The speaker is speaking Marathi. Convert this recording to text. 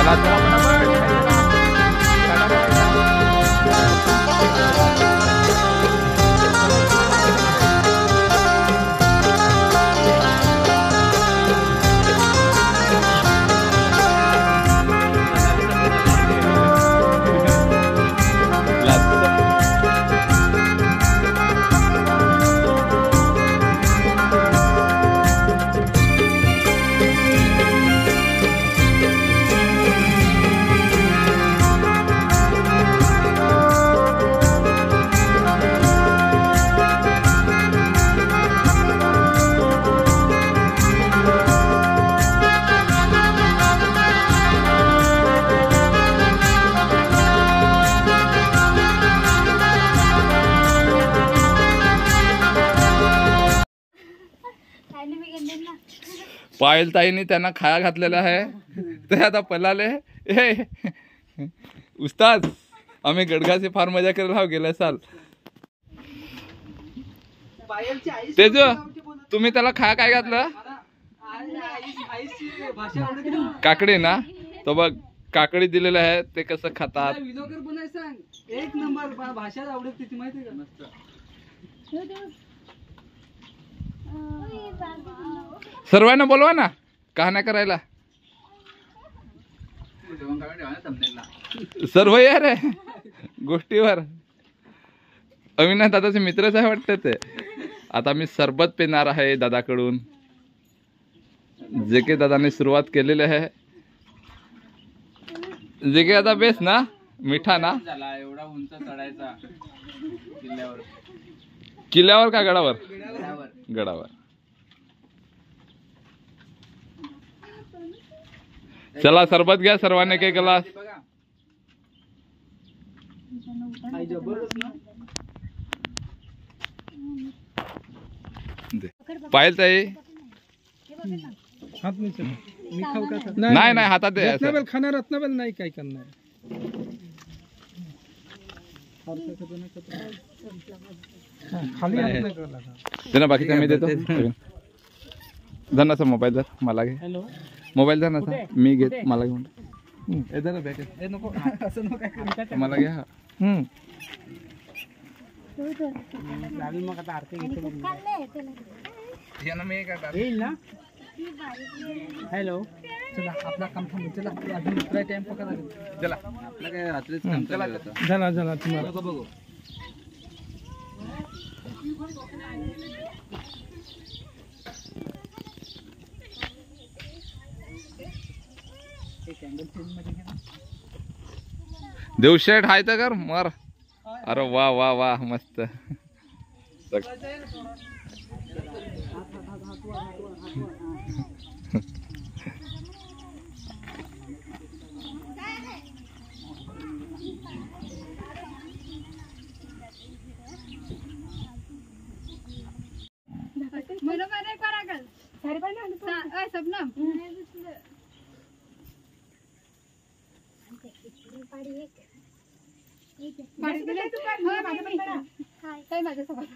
चला चला पटापट. पायल ताईने त्यांना खाया घातलेला आहे. ते आता पलाले. उस्ताद आम्ही गडगाची फार मजा करायला हवं गेल्या साल. तेज तुम्ही त्याला खाया काय घातलं? काकडी ना. तो बघ काकडी दिलेलं आहे ते कसं खातात. एक नंबर भाषा आवडत तिची माहिती का? सर्वांना बोलवा ना कहाण्या करायला. सर्व यार आहे गोष्टीवर. अविनाश दादाचे मित्रच आहे वाटतं ते. आता मी सरबत पिणार आहे दादाकडून. जे के दादाने सुरुवात केलेली आहे. जे के दादा बेस ना मिठा ना. एवढा उंच चढायचा किल्ल्यावर. किल्ल्यावर का गडावर? गडावर. चला सरबत घ्या सर्वांनी एक ग्लास. पायल ताई नाही नाही हातात खाणार रत्नाबेल नाही काय करणार. त्यांना बाकीचा मी देतो. धनाचा मोबाईल धर मला घे. मोबाईल धनाचा मी घेत मला घेऊन. मला घ्या. हॅलो चला आपला काम थांबू. चला अजून टाइम पकडा. चला आपलं काय रात्रीच काम झाला झाला तुम्हाला बघू. देवशेठ हाय तर कर मर. अरे वा वा वा मस्त. माझ्यासोबत